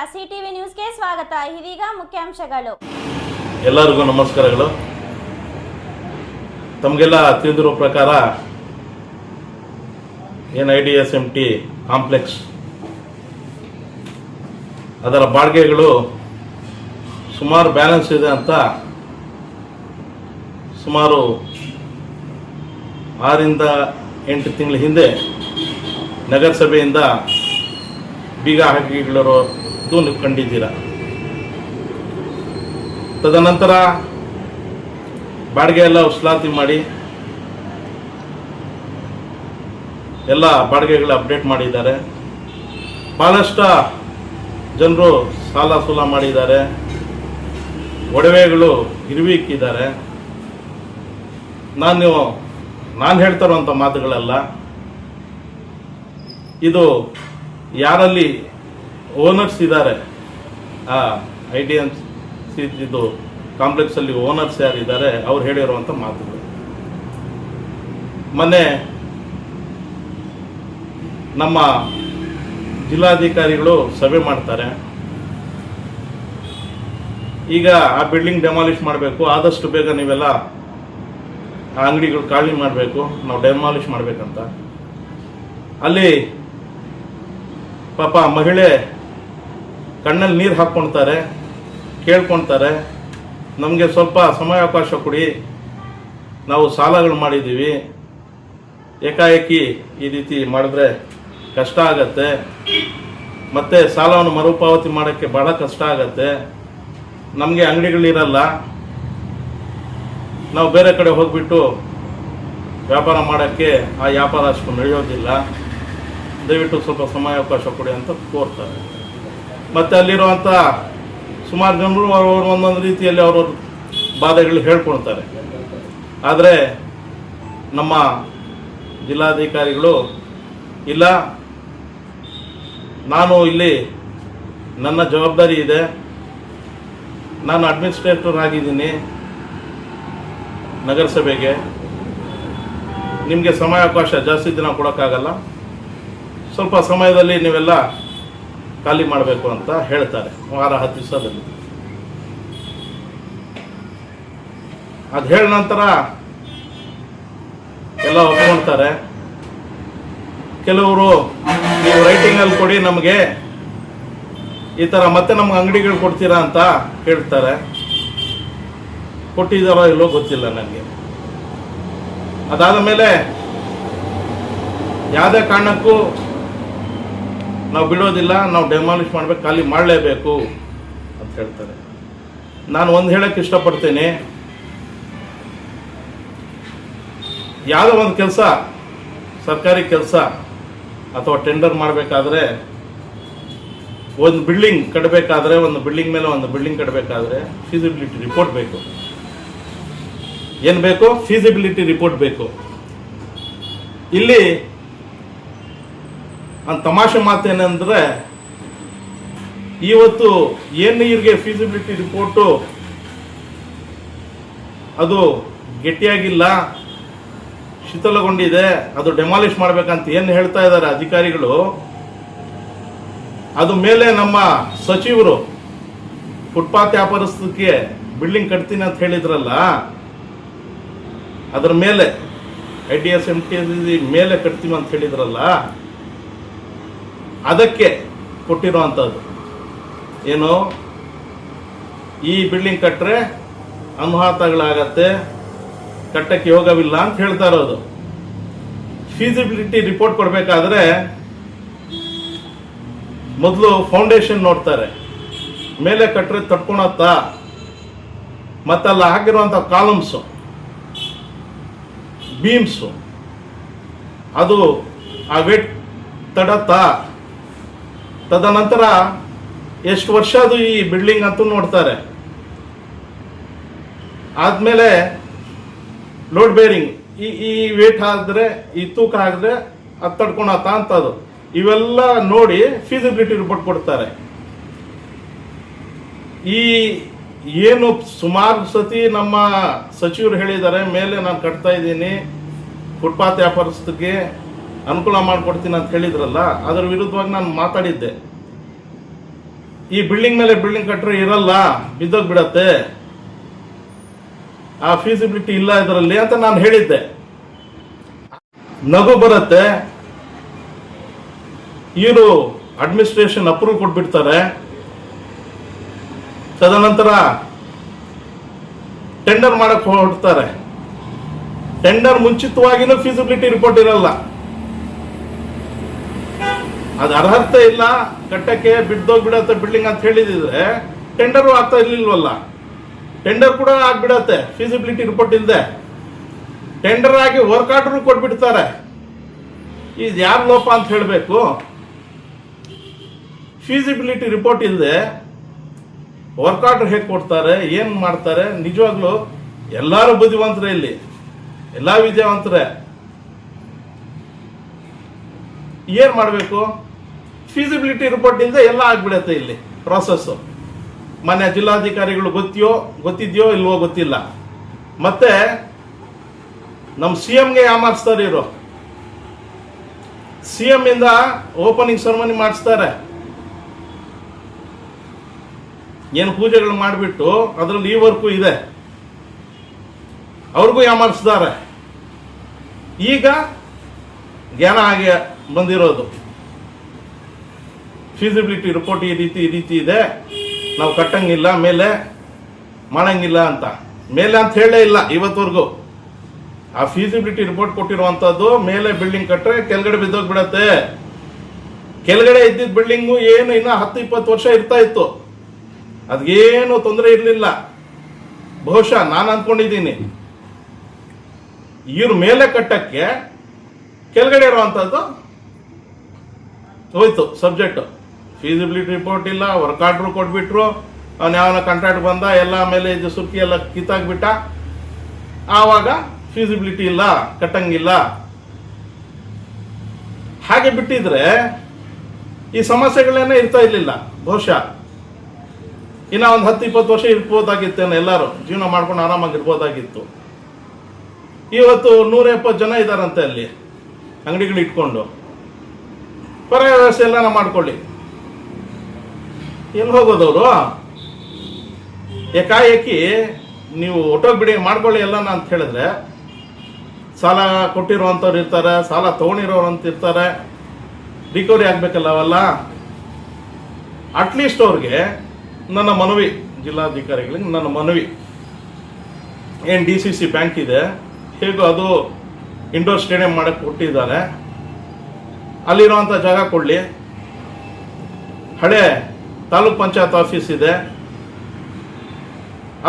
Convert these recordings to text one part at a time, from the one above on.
CTV ನ್ಯೂಸ್ಗೆ ಸ್ವಾಗತ. ಇದೀಗ ಮುಖ್ಯಾಂಶಗಳು. ಎಲ್ಲರಿಗೂ ನಮಸ್ಕಾರಗಳು. ತಮಗೆಲ್ಲ ತಿಳಿದಿರೋ ಪ್ರಕಾರ IDSMT ಕಾಂಪ್ಲೆಕ್ಸ್ ಅದರ ಬಾಡಿಗೆಗಳು ಸುಮಾರು ಬ್ಯಾಲೆನ್ಸ್ ಇದೆ ಅಂತ ಸುಮಾರು 6 ರಿಂದ 8 ತಿಂಗಳ ಹಿಂದೆ ನಗರಸಭೆಯಿಂದ ಬೀಗ ಹಾಕಿಗಳಿರೋದು ನೀವು ಕಂಡಿದ್ದೀರ. ತದನಂತರ ಬಾಡಿಗೆ ಎಲ್ಲ ವಸೂಲಾತಿ ಮಾಡಿ ಎಲ್ಲ ಬಾಡಿಗೆಗಳು ಅಪ್ಡೇಟ್ ಮಾಡಿದ್ದಾರೆ. ಭಾಳಷ್ಟು ಜನರು ಸಾಲ ಸೂಲ ಮಾಡಿದ್ದಾರೆ, ಒಡವೆಗಳು ಗಿರ್ವಿ ಇಕ್ಕಿದ್ದಾರೆ. ನಾನು ಹೇಳ್ತಾ ಇರುವಂಥ ಮಾತುಗಳಲ್ಲ, ಇದು ಯಾರಲ್ಲಿ ಓನರ್ಸ್ ಇದ್ದಾರೆ, IDSMT ಇದು ಕಾಂಪ್ಲೆಕ್ಸಲ್ಲಿ ಓನರ್ಸ್ ಯಾರಿದ್ದಾರೆ ಅವ್ರು ಹೇಳಿರುವಂಥ ಮಾತುಗಳು. ಮೊನ್ನೆ ನಮ್ಮ ಜಿಲ್ಲಾಧಿಕಾರಿಗಳು ಸಭೆ ಮಾಡ್ತಾರೆ. ಈಗ ಆ ಬಿಲ್ಡಿಂಗ್ ಡೆಮಾಲಿಷ್ ಮಾಡಬೇಕು, ಆದಷ್ಟು ಬೇಗ ನೀವೆಲ್ಲ ಆ ಅಂಗಡಿಗಳು ಖಾಲಿ ಮಾಡಬೇಕು, ನಾವು ಡೆಮಾಲಿಷ್ ಮಾಡಬೇಕಂತ. ಅಲ್ಲಿ ಪಾಪ ಮಹಿಳೆ ಕಣ್ಣಲ್ಲಿ ನೀರು ಹಾಕ್ಕೊಳ್ತಾರೆ, ಕೇಳ್ಕೊಳ್ತಾರೆ, ನಮಗೆ ಸ್ವಲ್ಪ ಸಮಯಾವಕಾಶ ಕೊಡಿ, ನಾವು ಸಾಲಗಳು ಮಾಡಿದ್ದೀವಿ, ಏಕಾಏಕಿ ಈ ರೀತಿ ಮಾಡಿದ್ರೆ ಕಷ್ಟ ಆಗತ್ತೆ, ಮತ್ತು ಸಾಲವನ್ನು ಮರುಪಾವತಿ ಮಾಡೋಕ್ಕೆ ಭಾಳ ಕಷ್ಟ ಆಗತ್ತೆ, ನಮಗೆ ಅಂಗಡಿಗಳಿರಲ್ಲ, ನಾವು ಬೇರೆ ಕಡೆ ಹೋಗಿಬಿಟ್ಟು ವ್ಯಾಪಾರ ಮಾಡೋಕ್ಕೆ ಆ ವ್ಯಾಪಾರ ಅಷ್ಟು ನಡೆಯೋದಿಲ್ಲ, ದಯವಿಟ್ಟು ಸ್ವಲ್ಪ ಸಮಯಾವಕಾಶ ಕೊಡಿ ಅಂತ ಕೋರ್ತಾರೆ. ಮತ್ತು ಅಲ್ಲಿರುವಂಥ ಸುಮಾರು ಜನರು ಅವರು ಒಂದೊಂದು ರೀತಿಯಲ್ಲಿ ಅವ್ರವ್ರ ಬಾಧೆಗಳು ಹೇಳ್ಕೊಳ್ತಾರೆ. ಆದರೆ ನಮ್ಮ ಜಿಲ್ಲಾಧಿಕಾರಿಗಳು ಇಲ್ಲ, ನಾನು ಇಲ್ಲಿ ನನ್ನ ಜವಾಬ್ದಾರಿ ಇದೆ, ನಾನು ಅಡ್ಮಿನಿಸ್ಟ್ರೇಟರ್ ಆಗಿದ್ದೀನಿ ನಗರಸಭೆಗೆ, ನಿಮಗೆ ಸಮಯಾವಕಾಶ ಜಾಸ್ತಿ ದಿನ ಕೊಡೋಕ್ಕಾಗಲ್ಲ, ಸ್ವಲ್ಪ ಸಮಯದಲ್ಲಿ ನೀವೆಲ್ಲ ಖಾಲಿ ಮಾಡಬೇಕು ಅಂತ ಹೇಳ್ತಾರೆ. 10 ದಿವಸದಲ್ಲಿ ಅದು ಹೇಳ ನಂತರ ಎಲ್ಲ ಒಪ್ಕೊಳ್ತಾರೆ. ಕೆಲವರು ನೀವು ರೈಟಿಂಗಲ್ಲಿ ಕೊಡಿ ನಮಗೆ, ಈ ಥರ ಮತ್ತೆ ನಮ್ಗೆ ಅಂಗಡಿಗಳು ಕೊಡ್ತೀರಾ ಅಂತ ಕೇಳ್ತಾರೆ. ಕೊಟ್ಟಿದ್ದಾರೋ ಇಲ್ಲೋ ಗೊತ್ತಿಲ್ಲ ನನಗೆ. ಅದಾದ ಮೇಲೆ ಯಾವುದೇ ಕಾರಣಕ್ಕೂ ನಾವು ಬಿಡೋದಿಲ್ಲ, ನಾವು ಡೆಮಾಲಿಷ್ ಮಾಡಬೇಕು, ಖಾಲಿ ಮಾಡಲೇಬೇಕು ಅಂತ ಹೇಳ್ತಾರೆ. ನಾನು ಒಂದು ಹೇಳಕ್ಕೆ ಇಷ್ಟಪಡ್ತೀನಿ, ಯಾವುದೋ ಒಂದು ಕೆಲಸ, ಸರ್ಕಾರಿ ಕೆಲಸ ಅಥವಾ ಟೆಂಡರ್ ಮಾಡಬೇಕಾದ್ರೆ, ಒಂದು ಬಿಲ್ಡಿಂಗ್ ಕಟ್ಟಬೇಕಾದ್ರೆ, ಒಂದು ಬಿಲ್ಡಿಂಗ್ ಮೇಲೆ ಒಂದು ಬಿಲ್ಡಿಂಗ್ ಕಟ್ಟಬೇಕಾದ್ರೆ ಫೀಸಿಬಿಲಿಟಿ ರಿಪೋರ್ಟ್ ಬೇಕು. ಏನು ಬೇಕು? ಫೀಸಿಬಿಲಿಟಿ ರಿಪೋರ್ಟ್ ಬೇಕು. ಇಲ್ಲಿ ತಮಾಷೆ ಮಾತೇನೆಂದರೆ, ಇವತ್ತು ಏನು ನೀರಿಗೆ ಫೀಸಿಬಿಲಿಟಿ ರಿಪೋರ್ಟು ಅದು ಗಟ್ಟಿಯಾಗಿಲ್ಲ, ಶಿಥಿಲಗೊಂಡಿದೆ, ಅದು ಡೆಮಾಲಿಷ್ ಮಾಡಬೇಕಂತ ಏನು ಹೇಳ್ತಾ ಇದ್ದಾರೆ ಅಧಿಕಾರಿಗಳು, ಅದು ಮೇಲೆ ನಮ್ಮ ಸಚಿವರು ಫುಟ್ಪಾತ್ ವ್ಯಾಪಾರಸ್ಥಕ್ಕೆ ಬಿಲ್ಡಿಂಗ್ ಕಟ್ತೀನಿ ಅಂತ ಹೇಳಿದ್ರಲ್ಲ, ಅದರ ಮೇಲೆ IDSMT ಮೇಲೆ ಕಟ್ತೀವಿ ಅಂತ ಹೇಳಿದ್ರಲ್ಲ, ಅದಕ್ಕೆ ಕೊಟ್ಟಿರುವಂಥದ್ದು ಏನು, ಈ ಬಿಲ್ಡಿಂಗ್ ಕಟ್ಟರೆ ಅನುಹಾತಗಳಾಗತ್ತೆ, ಕಟ್ಟಕ್ಕೆ ಯೋಗವಿಲ್ಲ ಅಂತ ಹೇಳ್ತಾ ಇರೋದು. ಫೀಸಿಬಿಲಿಟಿ ರಿಪೋರ್ಟ್ ಕೊಡಬೇಕಾದ್ರೆ ಮೊದಲು ಫೌಂಡೇಶನ್ ನೋಡ್ತಾರೆ, ಮೇಲೆ ಕಟ್ಟರೆ ತಟ್ಕೊಳತ್ತಾ, ಮತ್ತಲ್ಲ ಹಾಕಿರುವಂಥ ಕಾಲಮ್ಸು, ಬೀಮ್ಸು, ಅದು ಆ ವೇಟ್ ತಡತ್ತಾ, ತದನಂತರ ಎಷ್ಟು ವರ್ಷ ಅದು ಈ ಬಿಲ್ಡಿಂಗ್ ಅಂತೂ ನೋಡ್ತಾರೆ. ಆದಮೇಲೆ ಲೋಡ್ ಬೇರಿಂಗ್, ಈ ವೇಟ್ ಹಾಕಿದ್ರೆ, ಈ ತೂಕ ಹಾಕಿದ್ರೆ ಅದು ತಡ್ಕೊಳತ್ತ ಅಂತದು, ಇವೆಲ್ಲ ನೋಡಿ ಫೀಸಿಬಿಲಿಟಿ ರಿಪೋರ್ಟ್ ಕೊಡ್ತಾರೆ. ಈ ಏನು ಸುಮಾರು ಸತಿ ನಮ್ಮ ಸಚಿವರು ಹೇಳಿದ್ದಾರೆ, ಮೇಲೆ ನಾನು ಕಟ್ತಾ ಇದ್ದೀನಿ, ಫುಟ್ಪಾತ್ ವ್ಯಾಪಾರಸ್ಥರಿಗೆ ಅನುಕೂಲ ಮಾಡಿಕೊಡ್ತೀನಿ ಅಂತ ಹೇಳಿದ್ರಲ್ಲ, ಅದರ ವಿರುದ್ಧವಾಗಿ ನಾನು ಮಾತಾಡಿದ್ದೆ. ಈ ಬಿಲ್ಡಿಂಗ್ ಮೇಲೆ ಬಿಲ್ಡಿಂಗ್ ಕಟ್ಟರೆ ಇರಲ್ಲ, ಬಿದ್ದೋಗ್ಬಿಡತ್ತೆ, ಆ ಫೀಸಿಬಿಲಿಟಿ ಇಲ್ಲ ಇದರಲ್ಲಿ ಅಂತ ನಾನು ಹೇಳಿದ್ದೆ. ನಗು ಬರುತ್ತೆ. ಇವರು ಅಡ್ಮಿನಿಸ್ಟ್ರೇಷನ್ ಅಪ್ರೂವ್ ಕೊಟ್ಬಿಡ್ತಾರೆ. ತದನಂತರ ಟೆಂಡರ್ ಮಾಡಕ್ ಹೊರಡ್ತಾರೆ. ಟೆಂಡರ್ ಮುಂಚಿತವಾಗಿನೂ ಫೀಸಿಬಿಲಿಟಿ ರಿಪೋರ್ಟ್ ಇರಲ್ಲ. ಅದು ಅರ್ಹತೆ ಇಲ್ಲ ಕಟ್ಟಕ್ಕೆ, ಬಿದ್ದೋಗ್ಬಿಡತ್ತೆ ಬಿಲ್ಡಿಂಗ್ ಅಂತ ಹೇಳಿದ್ರೆ ಟೆಂಡರ್ ಆಗ್ತಾ ಇರ್ಲಿಲ್ವಲ್ಲ. ಟೆಂಡರ್ ಕೂಡ ಆಗ್ಬಿಡತ್ತೆ ಫೀಸಿಬಿಲಿಟಿ ರಿಪೋರ್ಟ್ ಇಲ್ಲದೆ. ಟೆಂಡರ್ ಆಗಿ ವರ್ಕ್ ಆರ್ಡರ್ ಕೊಟ್ಬಿಡ್ತಾರೆ. ಇದು ಯಾರು ಲೋಪ ಅಂತ ಹೇಳಬೇಕು? ಫೀಸಿಬಿಲಿಟಿ ರಿಪೋರ್ಟ್ ಇಲ್ಲದೆ ವರ್ಕ್ ಆರ್ಡರ್ ಹೇಗೆ ಕೊಡ್ತಾರೆ, ಏನು ಮಾಡ್ತಾರೆ? ನಿಜವಾಗ್ಲೂ ಎಲ್ಲರೂ ಬುದ್ಧಿವಂತರೇ, ಇಲ್ಲಿ ಎಲ್ಲ ವಿದ್ಯಾವಂತರೇ. ಏನ್ ಮಾಡಬೇಕು? ಫೀಸಿಬಿಲಿಟಿ ರಿಪೋರ್ಟ್ ಇಲ್ಲದೆ ಎಲ್ಲ ಆಗ್ಬಿಡತ್ತೆ ಇಲ್ಲಿ ಪ್ರಾಸೆಸ್. ಮಾನ್ಯ ಜಿಲ್ಲಾಧಿಕಾರಿಗಳು ಗೊತ್ತಿದ್ಯೋ ಇಲ್ವೋ ಗೊತ್ತಿಲ್ಲ. ಮತ್ತೆ ನಮ್ಮ CMಗೆ ಯಾಮಾರಿಸ್ತಾರೆ ಇವರು. CM ಇಂದ ಓಪನಿಂಗ್ ಸೆರೆಮನಿ ಮಾಡಿಸ್ತಾರೆ. ಏನು ಪೂಜೆಗಳು ಮಾಡಿಬಿಟ್ಟು ಅದರಲ್ಲಿ ಈ ವರ್ಕು ಇದೆ, ಅವ್ರಿಗೂ ಯಾಮಾರಿಸ್ತಾರೆ. ಈಗ ಜ್ಞಾನ ಆಗಿ ಬಂದಿರೋದು, ಫೀಸಿಬಿಲಿಟಿ ರಿಪೋರ್ಟ್ ಈ ರೀತಿ ಇದೆ, ನಾವು ಕಟ್ಟಂಗಿಲ್ಲ, ಮೇಲೆ ಮಾಡಂಗಿಲ್ಲ ಅಂತ. ಮೇಲೆ ಅಂತ ಹೇಳೇ ಇಲ್ಲ ಇವತ್ತವರೆಗೂ. ಆ ಫೀಸಿಬಿಲಿಟಿ ರಿಪೋರ್ಟ್ ಕೊಟ್ಟಿರುವಂತದ್ದು ಮೇಲೆ ಬಿಲ್ಡಿಂಗ್ ಕಟ್ಟರೆ ಕೆಳಗಡೆ ಬಿದ್ದೋಗ್ಬಿಡತ್ತೆ. ಕೆಳಗಡೆ ಇದ್ದಿದ್ದ ಬಿಲ್ಡಿಂಗು ಏನು ಇನ್ನ 10-20 ವರ್ಷ ಇರ್ತಾ ಇತ್ತು, ಅದೇನು ತೊಂದರೆ ಇರಲಿಲ್ಲ. ಬಹುಶಃ ನಾನು ಅಂದ್ಕೊಂಡಿದ್ದೀನಿ ಇವ್ರ ಮೇಲೆ ಕಟ್ಟಕ್ಕೆ ಕೆಳಗಡೆ ಇರುವಂತದ್ದು ಹೋಯ್ತು ಸಬ್ಜೆಕ್ಟ್. ಫೀಸಿಬಿಲಿಟಿ ರಿಪೋರ್ಟ್ ಇಲ್ಲ, ವರ್ಕ್ ಆರ್ಡರ್ ಕೊಟ್ಬಿಟ್ರು, ಅವನು ಯಾವನ ಕಾಂಟ್ರಾಕ್ಟ್ ಬಂದ, ಎಲ್ಲ ಮೇಲೆ ಇದು ಸುರ್ಕಿ ಎಲ್ಲ ಕಿತ್ತಾಕ್ಬಿಟ್ಟ. ಆವಾಗ ಫೀಸಿಬಿಲಿಟಿ ಇಲ್ಲ, ಕಟ್ಟಂಗಿಲ್ಲ. ಹಾಗೆ ಬಿಟ್ಟಿದ್ರೆ ಈ ಸಮಸ್ಯೆಗಳೇನೇ ಇರ್ತಾ ಇರ್ಲಿಲ್ಲ. ಬಹುಶಃ ಇನ್ನ ಒಂದು 10-20 ವರ್ಷ ಇರ್ಬೋದಾಗಿತ್ತೇನೆ, ಎಲ್ಲರೂ ಜೀವನ ಮಾಡ್ಕೊಂಡು ಆರಾಮಾಗಿರ್ಬೋದಾಗಿತ್ತು. ಇವತ್ತು 170 ಜನ ಇದ್ದಾರಂತೆ ಅಲ್ಲಿ ಅಂಗಡಿಗಳು ಇಟ್ಕೊಂಡು. ಪರ್ಯಾಯ ವ್ಯವಸ್ಥೆ ಎಲ್ಲ ಮಾಡ್ಕೊಳ್ಳಿ, ಎಲ್ಲಿ ಹೋಗೋದವರು? ಏಕಾಏಕಿ ನೀವು ಒಟ್ಟೋಗ್ಬಿಡಿ ಮಾಡ್ಕೊಳ್ಳಿ ಎಲ್ಲ ಅಂತ ಹೇಳಿದ್ರೆ, ಸಾಲ ಕೊಟ್ಟಿರುವಂಥವ್ರು ಇರ್ತಾರೆ, ಸಾಲ ತೊಗೊಂಡಿರೋರು ಅಂತ ಇರ್ತಾರೆ, ರಿಕವರಿ ಆಗ್ಬೇಕಲ್ಲ ಅವೆಲ್ಲ. ಅಟ್ಲೀಸ್ಟ್ ಅವ್ರಿಗೆ ನನ್ನ ಮನವಿ, ಜಿಲ್ಲಾಧಿಕಾರಿಗಳಿಗೆ ನನ್ನ ಮನವಿ, ಏನು DCC ಬ್ಯಾಂಕ್ ಇದೆ, ಹೇಗೋ ಅದು ಇಂಡೋರ್ ಸ್ಟೇಡಿಯಂ ಮಾಡಕ್ಕೆ ಕೊಟ್ಟಿದ್ದಾರೆ, ಅಲ್ಲಿರುವಂಥ ಜಾಗ ಕೊಡಲಿ. ಹಳೆ ತಾಲೂಕ್ ಪಂಚಾಯತ್ ಆಫೀಸ್ ಇದೆ,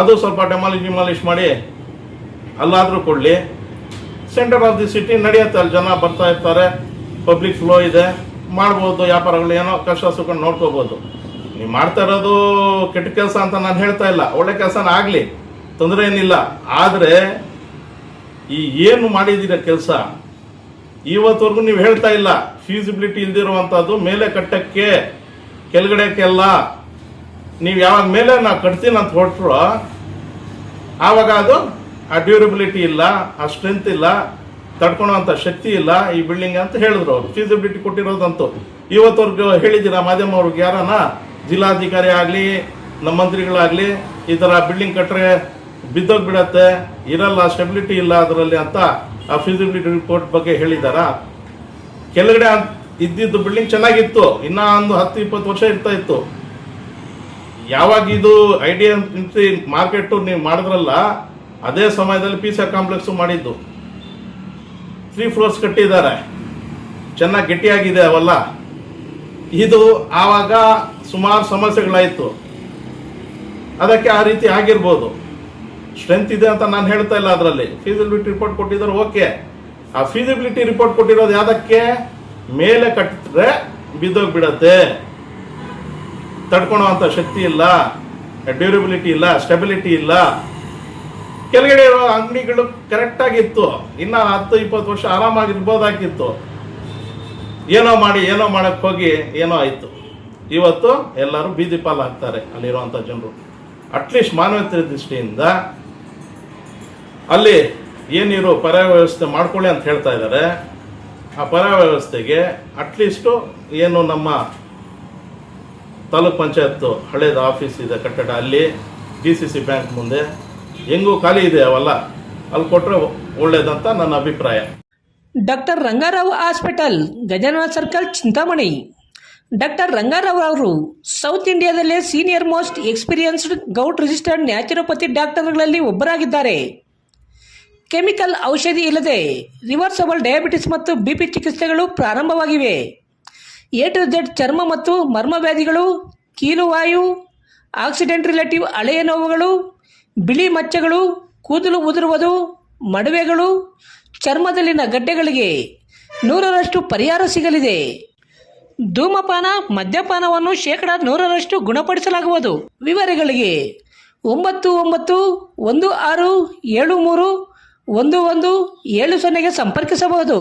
ಅದು ಸ್ವಲ್ಪ ಡೆಮಾಲಿಷ್ ಮಾಡಿ ಅಲ್ಲಾದರೂ ಕೊಡಲಿ. ಸೆಂಟರ್ ಆಫ್ ದಿ ಸಿಟಿ ನಡೆಯುತ್ತೆ, ಅಲ್ಲಿ ಜನ ಬರ್ತಾ ಇರ್ತಾರೆ, ಪಬ್ಲಿಕ್ ಫ್ಲೋ ಇದೆ, ಮಾಡ್ಬೋದು ವ್ಯಾಪಾರಗಳು, ಏನೋ ಕಷ್ಟ ಸುಖ ನೋಡ್ಕೋಬೋದು. ನೀವು ಮಾಡ್ತಾ ಇರೋದು ಕೆಟ್ಟ ಕೆಲಸ ಅಂತ ನಾನು ಹೇಳ್ತಾ ಇಲ್ಲ, ಒಳ್ಳೆ ಕೆಲಸನ ಆಗಲಿ, ತೊಂದರೆ ಏನಿಲ್ಲ. ಆದರೆ ಈ ಏನು ಮಾಡಿದ್ದೀರ ಕೆಲಸ ಇವತ್ತವರೆಗೂ ನೀವು ಹೇಳ್ತಾ ಇಲ್ಲ. ಫೀಸಿಬಿಲಿಟಿ ಇಲ್ದಿರುವಂಥದ್ದು ಮೇಲೆ ಕಟ್ಟಕ್ಕೆ, ಕೆಳಗಡೆಕ್ಕೆಲ್ಲ ನೀವು ಯಾವಾಗ ಮೇಲೆ ನಾ ಕಟ್ತೀನಿ ಅಂತ ಹೊರಟ್ರು, ಆವಾಗ ಅದು ಆ ಡ್ಯೂರಬಿಲಿಟಿ ಇಲ್ಲ, ಆ ಸ್ಟ್ರೆಂತ್ ಇಲ್ಲ, ತಡ್ಕೊಳೋಂಥ ಶಕ್ತಿ ಇಲ್ಲ ಈ ಬಿಲ್ಡಿಂಗ್ ಅಂತ ಹೇಳಿದ್ರು ಅವರು. ಫೀಸಿಬಿಲಿಟಿ ಕೊಟ್ಟಿರೋದಂತೂ ಇವತ್ತವರೆಗೂ ಹೇಳಿದ್ದೀರಾ ಮಾಧ್ಯಮ ಅವ್ರಿಗೆ? ಯಾರನ್ನ ಜಿಲ್ಲಾಧಿಕಾರಿ ಆಗಲಿ, ನಮ್ಮ ಮಂತ್ರಿಗಳಾಗಲಿ ಈ ಥರ ಬಿಲ್ಡಿಂಗ್ ಕಟ್ಟರೆ ಬಿದ್ದೋಗ್ಬಿಡತ್ತೆ, ಇರಲ್ಲ, ಸ್ಟೆಬಿಲಿಟಿ ಇಲ್ಲ ಅದರಲ್ಲಿ ಅಂತ ಆ ಫೀಸಿಬಿಲಿಟಿ ರಿಪೋರ್ಟ್ ಬಗ್ಗೆ ಹೇಳಿದಾರಾ? ಕೆಳಗಡೆ ಇದ್ದಿದ್ದು ಬಿಲ್ಡಿಂಗ್ ಚೆನ್ನಾಗಿತ್ತು, ಇನ್ನ ಒಂದು 10-20 ವರ್ಷ ಇರ್ತಾ ಇತ್ತು. ಯಾವಾಗ ಇದು ಐಡಿಯಾ ಮಾರ್ಕೆಟ್ ನೀವು ಮಾಡಿದ್ರಲ್ಲ, ಅದೇ ಸಮಯದಲ್ಲಿ PCR ಕಾಂಪ್ಲೆಕ್ಸ್ ಮಾಡಿದ್ದು. 3 ಫ್ಲೋರ್ಸ್ ಕಟ್ಟಿದ್ದಾರೆ, ಚೆನ್ನಾಗಿ ಗಟ್ಟಿಯಾಗಿದೆ ಅವೆಲ್ಲ. ಇದು ಆವಾಗ ಸುಮಾರು ಸಮಸ್ಯೆಗಳಾಯಿತು, ಅದಕ್ಕೆ ಆ ರೀತಿ ಆಗಿರ್ಬೋದು. ಸ್ಟ್ರೆಂತ್ ಇದೆ ಅಂತ ನಾನು ಹೇಳ್ತಾ ಇಲ್ಲ. ಅದರಲ್ಲಿ ಫೀಸಿಬಿಲಿಟಿ ರಿಪೋರ್ಟ್ ಕೊಟ್ಟಿದ್ದಾರೆ, ಓಕೆ. ಆ ಫೀಸಿಬಿಲಿಟಿ ರಿಪೋರ್ಟ್ ಕೊಟ್ಟಿರೋದು ಯಾವುದಕ್ಕೆ? ಮೇಲೆ ಕಟ್ಟಿದ್ರೆ ಬಿದ್ದೋಗ್ಬಿಡತ್ತೆ, ತಡ್ಕೊಳುವಂಥ ಶಕ್ತಿ ಇಲ್ಲ, ಡ್ಯೂರಬಿಲಿಟಿ ಇಲ್ಲ, ಸ್ಟೆಬಿಲಿಟಿ ಇಲ್ಲ. ಕೆಳಗಡೆ ಇರೋ ಅಂಗಡಿಗಳು ಕರೆಕ್ಟ್ ಆಗಿತ್ತು, ಇನ್ನ 10-20 ವರ್ಷ ಆರಾಮಾಗಿರ್ಬೋದಾಗಿತ್ತು. ಏನೋ ಮಾಡಕ್ ಹೋಗಿ ಏನೋ ಆಯ್ತು. ಇವತ್ತು ಎಲ್ಲರೂ ಬೀದಿ ಪಾಲು ಹಾಕ್ತಾರೆ ಅಲ್ಲಿರುವಂಥ ಜನರು. ಅಟ್ಲೀಸ್ಟ್ ಮಾನವೀಯತೆ ದೃಷ್ಟಿಯಿಂದ ಅಲ್ಲಿ ಏನಿರೋ ಪರ್ಯಾಯ ವ್ಯವಸ್ಥೆ ಮಾಡ್ಕೊಳ್ಳಿ ಅಂತ ಹೇಳ್ತಾ ಇದ್ದಾರೆ. ಆ ಪರ್ಯಾಯ ವ್ಯವಸ್ಥೆಗೆ ಅಟ್ಲೀಸ್ಟು ಏನು ನಮ್ಮ ತಾಲೂಕ್ ಪಂಚಾಯತ್ ಹಳೇದು ಆಫೀಸ್ ಇದೆ ಕಟ್ಟಡ, ಅಲ್ಲಿ DCC ಬ್ಯಾಂಕ್ ಮುಂದೆ ಹೆಂಗೂ ಖಾಲಿ ಇದೆ ಅವೆಲ್ಲ, ಅಲ್ಲಿ ಕೊಟ್ಟರೆ ಒಳ್ಳೇದಂತ ನನ್ನ ಅಭಿಪ್ರಾಯ. Doctor Rangarao hospital, Gajanana circle, Chintamani. Doctor Rangarao ಅವರು ಸೌತ್ ಇಂಡಿಯಾದಲ್ಲೇ senior most experienced gout registered naturopathy ಡಾಕ್ಟರ್ಗಳಲ್ಲಿ ಒಬ್ಬರಾಗಿದ್ದಾರೆ. ಕೆಮಿಕಲ್ ಔಷಧಿ ಇಲ್ಲದೆ ರಿವರ್ಸಬಲ್ ಡಯಾಬಿಟಿಸ್ ಮತ್ತು BP ಚಿಕಿತ್ಸೆಗಳು ಪ್ರಾರಂಭವಾಗಿವೆ. A to Z ಚರ್ಮ ಮತ್ತು ಮರ್ಮ ವ್ಯಾಧಿಗಳು, ಕೀಲುವಾಯು, ಆಕ್ಸಿಡೆಂಟ್ ರಿಲೇಟಿವ್ ಹಳೆಯ ನೋವುಗಳು, ಬಿಳಿ ಮಚ್ಚೆಗಳು, ಕೂದಲು ಉದುರುವುದು, ಮಡುವೆಗಳು, ಚರ್ಮದಲ್ಲಿನ ಗಡ್ಡೆಗಳಿಗೆ 100% ಪರಿಹಾರ ಸಿಗಲಿದೆ. ಧೂಮಪಾನ, ಮದ್ಯಪಾನವನ್ನು 100% ಗುಣಪಡಿಸಲಾಗುವುದು. ವಿವರಗಳಿಗೆ 9916731170 ಸಂಪರ್ಕಿಸಬಹುದು.